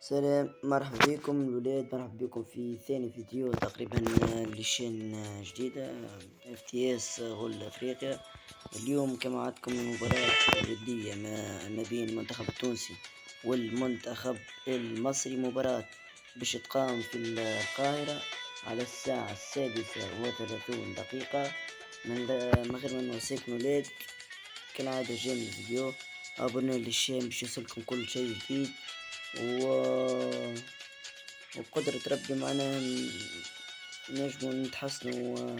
سلام، مرحبا بكم الولاد، مرحبا بكم في ثاني فيديو تقريبا لشين جديدة افتياس غول افريقيا. اليوم كما عادكم مباراة ودية ما بين المنتخب التونسي والمنتخب المصري، مباراة باش تقام في القاهرة على الساعة 6:30. من غير ما نوصيكم ولاد، كالعادة جاني الفيديو ابوني للشين باش يوصلكم كل شيء جديد، وبقدرة ربي معنا نجمو نتحسنوا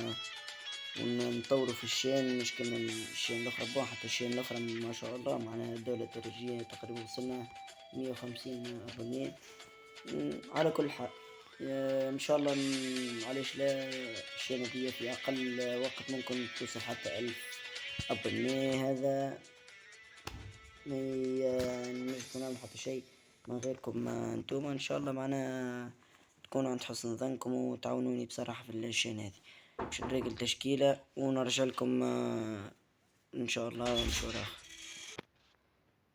ونطوروا في الشين، مش كما الشين الاخرى. حتى الشين الاخرى ما شاء الله معنا الدولة الدرجية تقريبا وصلنا 150 ابوني. على كل حال ان شاء الله علاش لا الشين هذيا في اقل وقت ممكن توصل حتى 1000 ابوني. هذا ما نجم نعمل حتى شيء من غيركم انتوما. ان شاء الله معنا تكونوا عند حسن ظنكم وتعاونوني بصراحة في الشين هذه. باش نراجل تشكيلة ونرجع لكم ان شاء الله مشوار اخر.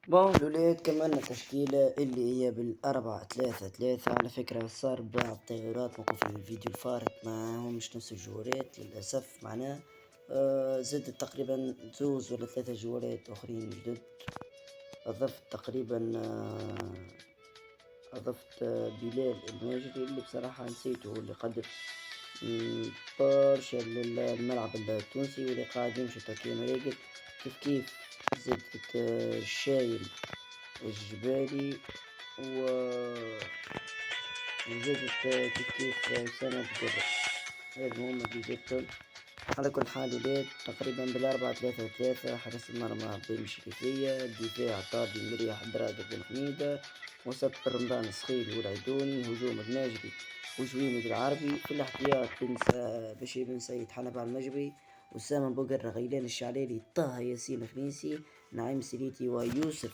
بون الولاد، كملنا تشكيلة اللي هي بال4-3-3. على فكرة صار بعض التغيرات موقف في الفيديو الفارط، ما همش نفس الجوارات للأسف. معناه زدت تقريبا 2 ولا 3 جوارات اخرين جدد. أضفت تقريبا أضفت بلال الماجري اللي بصراحة نسيته، اللي قدم برشا للملعب التونسي واللي قاعد يمشي تكيم راجل. كيف زدت الشايل الجبالي وزدت كيف أسامة بدر. هذا هما اللي زدتهم. على كل حال ولاد، تقريبا بال4-3-3. حرس المرمى بن شريفية، الدفاع طابي مريح درادة بن حميدة، وسط رمضان الصخيري والعيدوني، هجوم الماجري وجويني بالعربي، في الاحتياط بشير بن سيد، حلب على المجري، أسامة بقر، غيلان الشعلالي، طه ياسين الخميسي، نعيم سليتي، ويوسف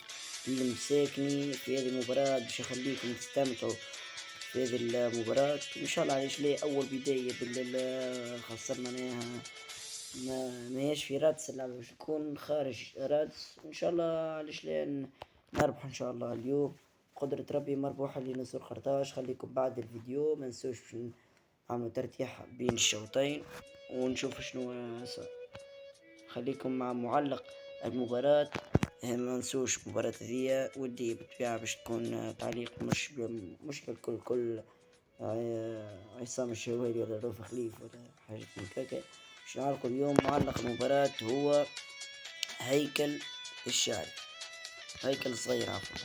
المساكني. في هذه المباراة باش نخليكم تستمتعوا في هذه المباراة ان شاء الله. علاش ليه اول بداية خاصة معناها ما هيش في رادس، اللعبة باش تكون خارج رادس ان شاء الله. علاش ليه نربح ان شاء الله اليوم قدرة ربي. مربوحة اللي نصر خرطاش. خليكم بعد الفيديو ما نسوش نعملوا ترتيح بين الشوطين ونشوف شنو صار. خليكم مع معلق المباراة. ما نسوش مباراة هذيا ودي بالطبيعة باش تكون تعليق مش بالكل عصام الشوالي ولا رؤوف خليف ولا حاجة من كاكا. باش نعرفوا اليوم معلق المباراة هو هيكل الشعري، هيكل صغير عفوا.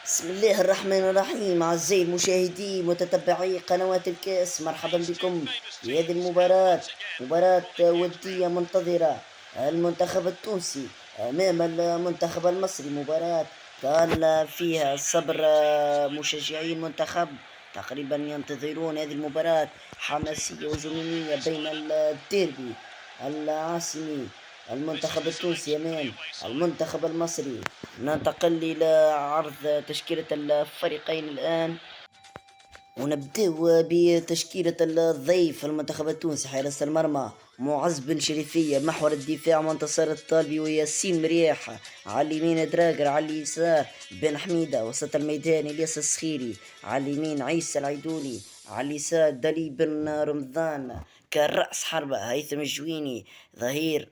بسم الله الرحمن الرحيم. أعزائي المشاهدين متتبعي قنوات الكاس، مرحبا بكم في هذه المباراة، مباراة ودية منتظرة. المنتخب التونسي أمام المنتخب المصري، مباراة كان فيها صبر مشجعي المنتخب. تقريبا ينتظرون هذه المباراة حماسية وجنونية بين الديربي العاصمي، المنتخب التونسي أمام المنتخب المصري. ننتقل إلى عرض تشكيلة الفريقين الآن، ونبدأ بتشكيلة الضيف المنتخب التونسي. حارس المرمى معز بن شريفية، محور الدفاع منتصر الطالبي وياسين مريح، على اليمين دراجر، على اليسار بن حميدة، وسط الميدان الياس الصخيري، على اليمين عيسى العيدوني، على اليسار دلي بن رمضان، كالرأس حربة هيثم الجويني، ظهير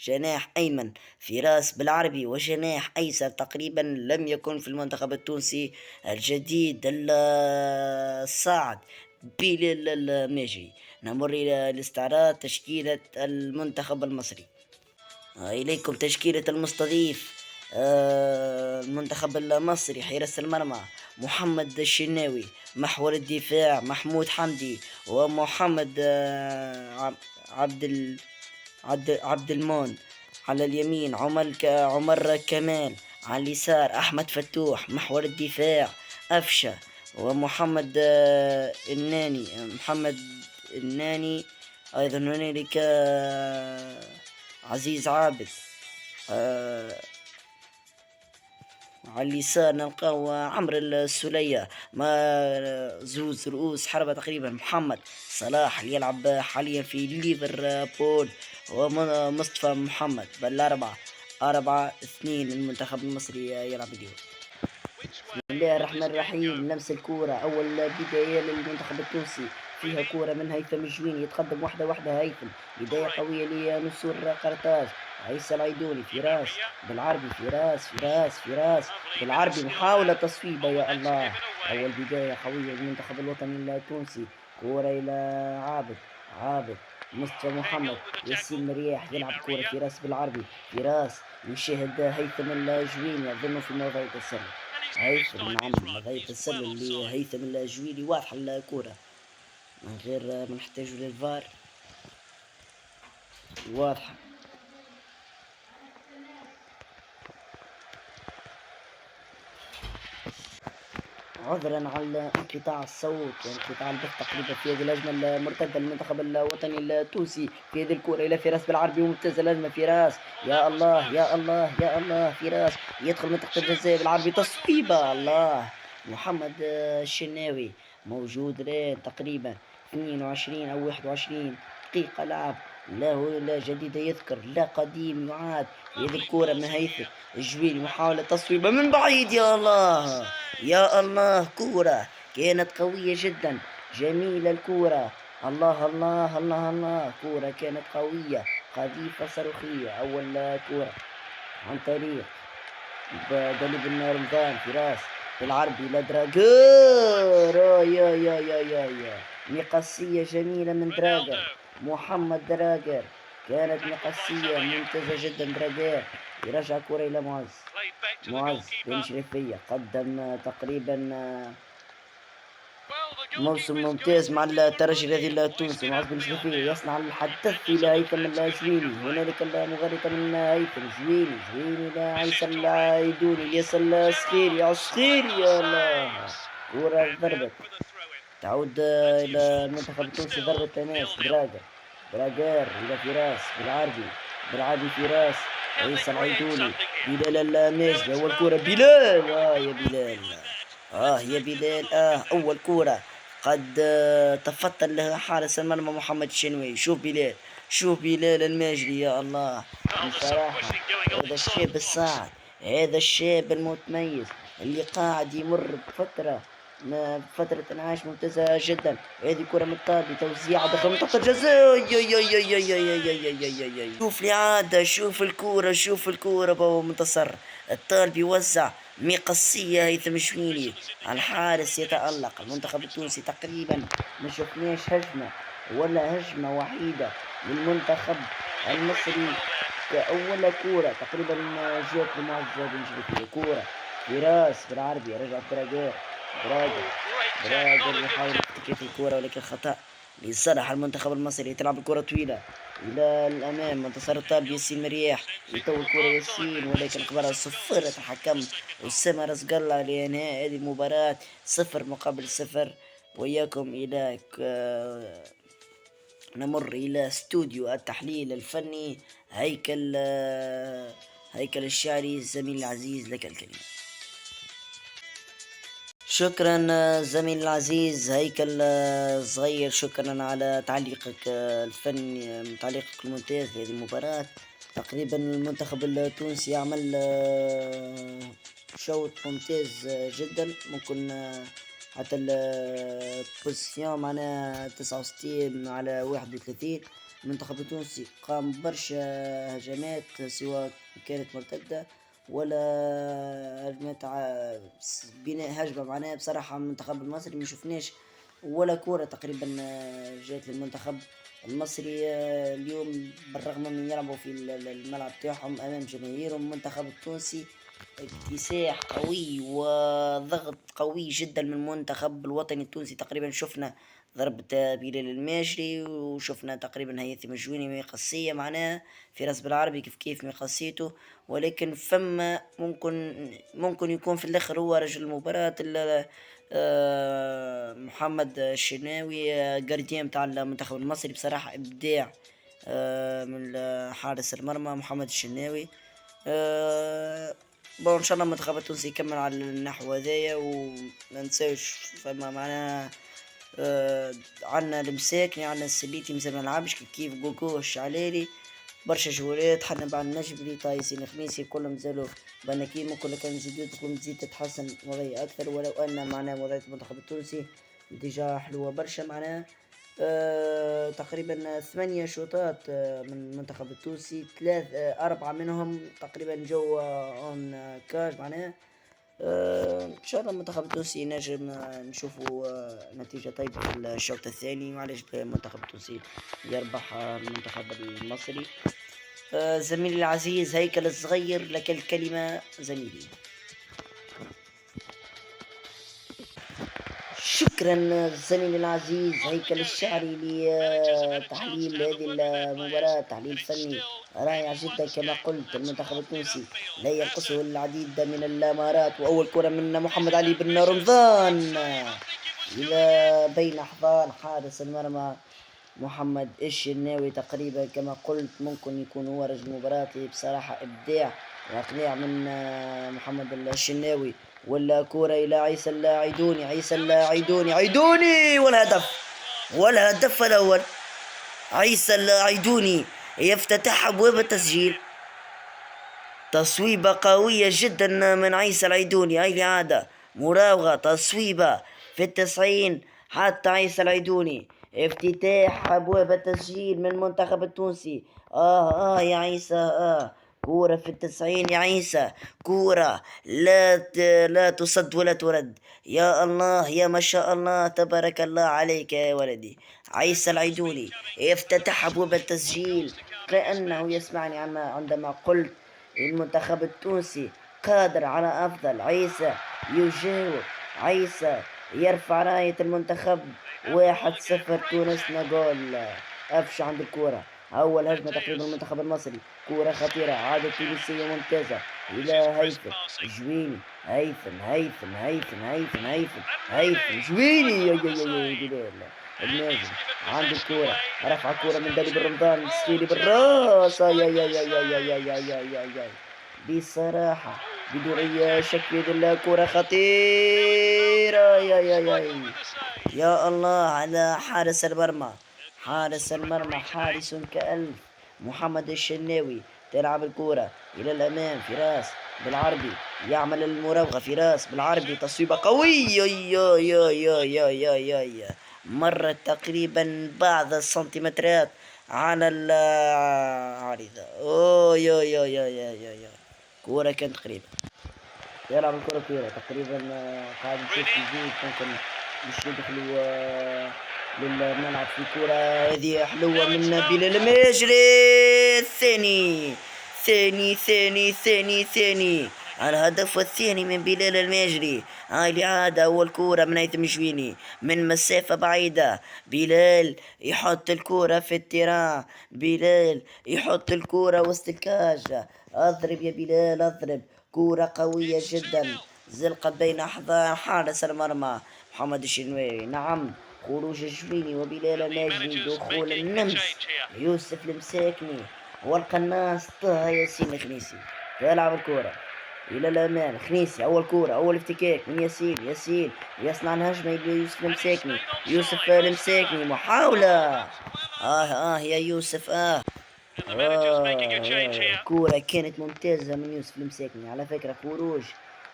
جناح أيمن فراس بالعربي، وجناح أيسر تقريبا لم يكن في المنتخب التونسي الجديد الصاعد بلال الماجري. نمر إلى الاستعراض تشكيلة المنتخب المصري. إليكم تشكيلة المستضيف. المنتخب المصري: حارس المرمى محمد الشناوي، محور الدفاع محمود حمدي ومحمد عبد المون، على اليمين عمر كمال، على اليسار أحمد فتوح، محور الدفاع أفشة ومحمد الناني. أيضا هنالك عزيز عابد. على اليسار نلقاو عمرو السولية، ما زوز رؤوس حربة تقريبا محمد صلاح اللي يلعب حاليا في ليفربول، ومصطفى محمد بالأربعة. 4-2 المنتخب المصري يلعب اليوم. بسم الله الرحمن الرحيم. لمس الكورة، أول بداية للمنتخب التونسي، فيها كورة من هيثم الجويني، يتقدم واحدة هيثم، بداية قوية لنسور قرطاج، عيسى العيدوني، فراس بالعربي، فراس بالعربي، محاولة تصويبة يا الله. أول بداية قوية للمنتخب الوطني التونسي، كورة إلى عابد مصطفى محمد، ياسين مرياح يلعب كورة فراس بالعربي، فراس يشاهد هيثم الجويني أظنه في موضع التسلل، هيثم نعم مضية السلة لهيثم الجويلي، واضحة الكورة من غير ما نحتاج للفار، واضحة. عذرا على انقطاع الصوت وانقطاع البث تقريبا في هذه الهجمة المرتدة للمنتخب الوطني التونسي، في هذه الكرة إلى فراس بالعربي، وممتازة الهجمة فراس، يا الله يا الله يا الله، فراس يدخل منطقة الجزاء بالعربي، تصويبة الله. محمد الشناوي موجود الآن تقريبا 22 أو 21 دقيقة لعب، لا جديد يذكر لا قديم يعاد. هذه الكرة من هيثم الجويني، محاولة تصويبة من بعيد، يا الله يا الله، كورة كانت قوية جدا، جميلة الكورة، الله الله الله الله، كورة كانت قوية، قذيفة صاروخية. أول كورة عن طريق دليل بن رمضان، فراس بالعربي لدراجر، يا مقصية جميلة من دراجر، محمد دراجر، كانت مقصية ممتازة جدا. دراجر يرجع كرة إلى معز بن شريفية، قدم تقريبا موسم ممتاز مع الترجي الذي التونسي. معز بن شريفية يصنع الحدث إلى هيثم الجويني، هنالك المغالطة من هيثم جويني إلى عيسى العيدوني، الياس الصخيري يا الله، كرة ضربت تعود إلى المنتخب التونسي، ضربة تماس. دراجر إلى فراس بالعربي فراس، عيسى العيدوني، بلال الماجدي، أول كرة بلال، يا بلال، يا بلال، أول كرة قد تفطن لها حارس المرمى محمد الشنوي. شوف بلال الماجدي، يا الله بصراحة، هذا الشاب الصاعد، هذا الشاب المتميز اللي قاعد يمر بفترة انعاش ممتازة جدا. هذه كرة من الطابي، توزيع داخل منطقة الجزاء، شوف الإعادة، شوف الكورة بابا منتصر، الطالبي يوزع مقصية هيثم شويني، الحارس يتألق. المنتخب التونسي تقريبا ما شفناش هجمة ولا هجمة وحيدة للمنتخب المصري كأول كورة تقريبا جات لمعز بن شريفية. كورة فراس بالعربي، رجع دراجر يحاول تكتيك الكورة ولكن خطأ لصالح المنتخب المصري. تلعب الكرة طويلة إلى الأمام، منتصر الطالب ياسين مرياح، يطول الكرة ياسين ولكن قبلها صفر، تحكم أسامة رزق الله لإنهاء هذه المباراة 0-0. وإياكم إلى نمر إلى استوديو التحليل الفني هيكل الشعري، الزميل العزيز لك الكلمة. شكرا زميلي العزيز هيكل صغير، شكرا على تعليقك الفني، تعليقك الممتاز لهذه المباراة. تقريبا المنتخب التونسي يعمل شوط ممتاز جدا، ممكن حتى البوزيسيون معنا 69-31. المنتخب التونسي قام برشا هجمات سواء كانت مرتدة ولا هجمات بناء هجمة، معناها بصراحة المنتخب المصري ما شفناش ولا كورة تقريبا جات للمنتخب المصري اليوم، بالرغم من يلعبوا في الملعب تاعهم امام جماهيرهم. المنتخب التونسي اكتساح قوي وضغط قوي جدا من المنتخب الوطني التونسي. تقريبا شفنا ضربة بلال الماجري، وشفنا تقريبا هيثم الجويني مقصية، معناها فراس بالعربي كيف مقصيته، ولكن فما ممكن يكون في الاخر هو رجل المباراة محمد الشناوي، جارديان متاع المنتخب المصري. بصراحة ابداع من حارس المرمى محمد الشناوي. ان شاء الله المنتخب التونسي يكمل على النحو هذايا، وما ننساوش فما معنا عنا المساكني، عنا السليتي مازال ما لعبش كيف جوجو الشعلالي. برشا جولات حنا بعد نجبري طايسين خميسي كلهم زالوا بناكي ممكن كان نزيدو تكون تزيد تتحسن وضعية أكثر، ولو أن معناها وضعية المنتخب التونسي ديجا حلوة برشا معناها. تقريبا 8 شوطات من المنتخب التونسي، 4 منهم تقريبا جو اون كاج معناها. ان شاء الله المنتخب التونسي نجم نشوفوا نتيجة طيبة في الشوط الثاني، معليش المنتخب التونسي يربح المنتخب المصري. زميلي العزيز هيكل الصغير لك الكلمة زميلي. شكرا زميلي العزيز هيكل الشعري لتحليل هذه المباراة، تحليل فني رائع جدا. كما قلت المنتخب التونسي لا ينقصه العديد من المهارات. وأول كرة من محمد علي بن رمضان إلى بين أحضان حارس المرمى محمد الشناوي. تقريبا كما قلت ممكن يكون هو رجل المباراة. بصراحة إبداع وإقناع من محمد الشناوي. ولا كرة إلى عيسى اللاعدوني، عيسى اللاعدوني عيدوني، والهدف الأول. عيسى اللاعدوني يفتتح أبواب التسجيل. تصويبة قوية جدا من عيسى العيدوني، هاي الإعادة مراوغة تصويبة في 90 حتى عيسى العيدوني. افتتاح أبواب التسجيل من المنتخب التونسي. يا عيسى كورة في 90 يا عيسى، كورة لا تصد ولا ترد. يا الله يا ما شاء الله تبارك الله عليك يا ولدي. عيسى العيدوني يفتتح أبواب التسجيل. كأنه يسمعني عندما قلت المنتخب التونسي قادر على أفضل. عيسى يجاوب، عيسى يرفع راية المنتخب. 1-0 تونس. نقول أفش عند الكورة. أول هجمة تقريبا المنتخب المصري، كورة خطيرة، عادة تونسية ممتازة إلى هيثم جويني. هيثم جويني يا بلال الناجم عند الكورة. رفع كورة من دالي بالرمضان السخيري بالراس. يا بصراحة بدون أي شك بإذن الله كرة خطيرة. يا الله على حارس المرمى. حارس كألف. محمد الشناوي تلعب الكرة إلى الأمام. فراس بالعربي يعمل المراوغة. فراس بالعربي تصويبة قوية. يا مرت تقريبا بعض السنتيمترات على العارضة. يا كورة كانت قريبة. يلعب الكرة كبيرة تقريبا. قاعد نشوف يزيد ممكن مش ندخلوا للملعب في كرة هذه حلوة من بلال المجري. ثاني الهدف الثاني من بلال المجري. هاي الإعادة. أول كورة من هيثم جويني من مسافة بعيدة. بلال يحط الكورة في التيران. بلال يحط الكورة وسط الكاج. اضرب يا بلال اضرب. كورة قوية جدا زلقت بين أحضان حارس المرمى محمد الشناوي. نعم خروج الجويني وبلال الماجري. دخول النمس يوسف المساكني والقناص طه ياسين الخنيسي. يلعب الكرة إلى الأمام. خنيسي أول كرة أول افتكاك من ياسين يصنع الهجمة إلى يوسف المساكني محاولة. يا يوسف كورة كانت ممتازة من يوسف المساكني. على فكرة خروج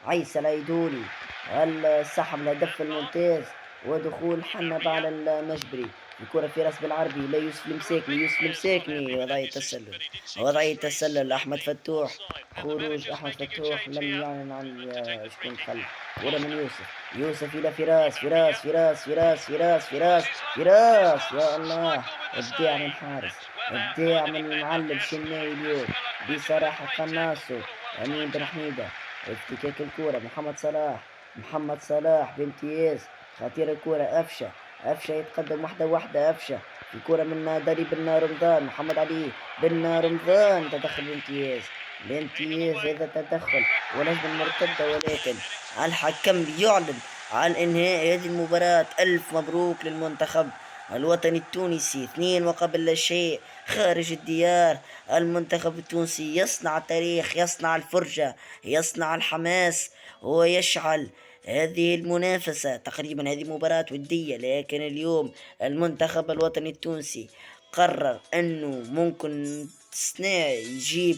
عيسى العيدوني السحب الهدف الممتاز ودخول حنب على المجبري. الكرة في راس بالعربي لا يوسف المساكني وضعية تسلل أحمد فتوح. خروج أحمد فتوح لم يعلن عن شكون خل. كرة من يوسف إلى فراس. يا الله إبداع من حارس، إبداع من المعلم شناوي اليوم بصراحة. قناصو أمين بن حميدة. افتكاك الكرة محمد صلاح بامتياز. خطيرة الكرة. أفشة يتقدم واحدة. أفشة في كرة من داري بن رمضان. محمد علي بن رمضان تدخل بامتياز هذا تدخل والهجمة المرتدة. ولكن الحكم يعلن عن إنهاء هذه المباراة. ألف مبروك للمنتخب الوطني التونسي. 2 وقبل لا شيء خارج الديار. المنتخب التونسي يصنع تاريخ، يصنع الفرجة، يصنع الحماس ويشعل هذه المنافسة. تقريبا هذه مباراة ودية، لكن اليوم المنتخب الوطني التونسي قرر أنه ممكن السنة يجيب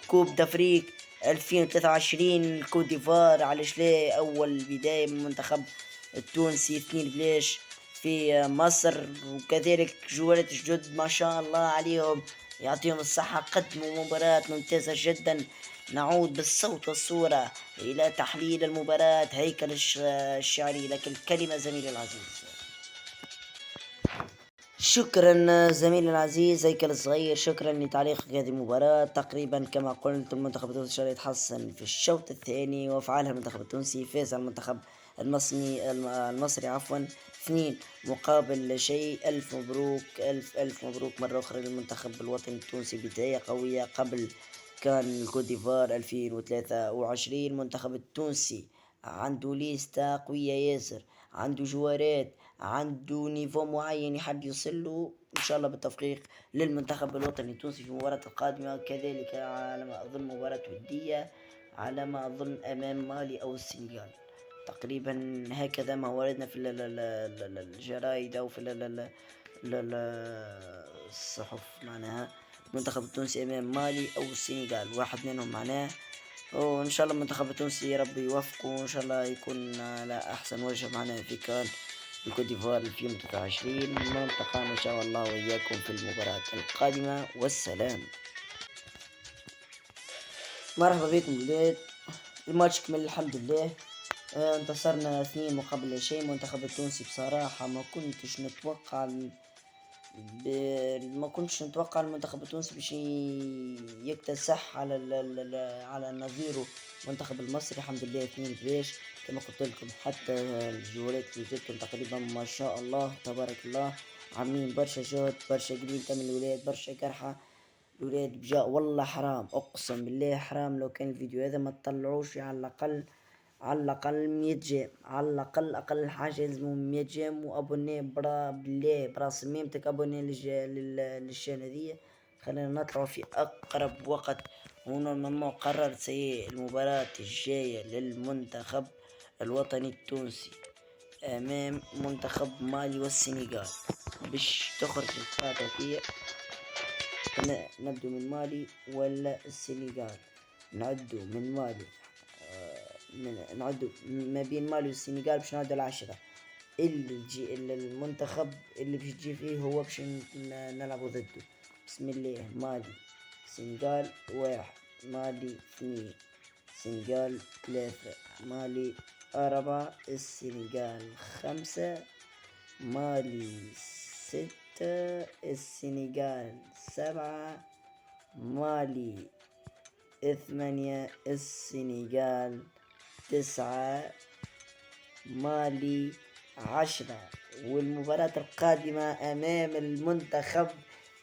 كوب دافريك 2023 الكوت ديفوار. علاش لا؟ أول بداية من المنتخب التونسي 2 بلاش في مصر، وكذلك جوالات جدد ما شاء الله عليهم، يعطيهم الصحة، قدموا مباراة ممتازة جدا. نعود بالصوت والصورة إلى تحليل المباراة. هيكل الشعري لك الكلمة زميلي العزيز. شكرا زميلي العزيز هيكل الصغير، شكرا لتعليقك هذه المباراة. تقريبا كما قلت المنتخب التونسي يتحسن في الشوط الثاني وفعلها المنتخب التونسي، فاز على المنتخب المصري عفوا 2 مقابل شيء. ألف مبروك، ألف مبروك مرة أخرى للمنتخب الوطني التونسي. بداية قوية. قبل كان الكوت ديفوار 2023. المنتخب التونسي عنده ليستا قوية ياسر، عنده جوارات، عنده نيفو معين يحب يوصله. ان شاء الله بالتوفيق للمنتخب الوطني التونسي في المباراة القادمة. كذلك على ما اظن مباراة ودية، على ما اظن امام مالي او السنغال. تقريبا هكذا ما وردنا في الجرايد او في الصحف. معناها المنتخب التونسي امام مالي او السنغال، واحد منهم معناه. وان شاء الله المنتخب التونسي ربي يوفقه، وان شاء الله يكون على احسن وجه معنا في كان الكوت ديفوار 2023. نلتقى ان شاء الله واياكم في المباراة القادمة، والسلام. مرحبا بكم ولاد. الماتش كمل الحمد لله. انتصرنا 2 مقابل لا شيء. المنتخب التونسي بصراحة ما كنتش نتوقع المنتخب التونسي باش يكتسح على نظيره المنتخب المصري. الحمد لله 2 بلاش كما قلت لكم. حتى الجولات اللي جاتكم تقريبا ما شاء الله تبارك الله، عاملين برشا جهد، برشا قليل تم الولاد، برشا جرحى الولاد بجاء. والله حرام، اقسم بالله حرام لو كان الفيديو هذا ما تطلعوش على الاقل، على الأقل 100 جيم، على الأقل أقل حاجة يلزمو 100 جيم. وأبوني بالله براس ميمتك أبوني للشان هذيا. خلينا نطلعو في أقرب وقت. ونورمالمون قررت سي المباراة الجاية للمنتخب الوطني التونسي أمام منتخب مالي والسنغال باش تخرج القاعدة هذيا. نبدو من مالي ولا السنغال؟ نعدو من مالي، نعدو ما بين مالي والسنغال باش نعدو 10. اللي يجي المنتخب اللي باش تجي فيه هو باش نلعبو ضده. بسم الله. مالي سنغال 1، مالي 2، سنغال 3، مالي 4، السنغال 5، مالي 6، السنغال 7، مالي 8، السنغال 9، مالي 10. والمباراة القادمة أمام المنتخب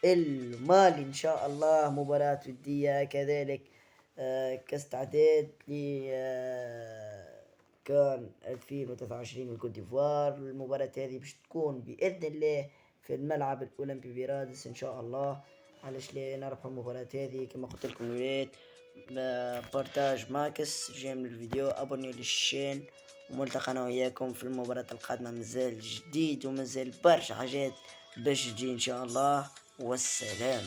المالي إن شاء الله مباراة ودية كذلك كاستعداد ل كان 2023 الكوت ديفوار. المباراة هذه باش تكون بإذن الله في الملعب الأولمبي برادس إن شاء الله. علاش لا نربحوا المباراة هذه؟ كما قلت لكم الولاد، بارتاج ماكس جيم للفيديو، ابوني للشين، وملتقى انا وياكم في المباراة القادمة. مازال جديد ومازال برشا حاجات باش تجي ان شاء الله، والسلام.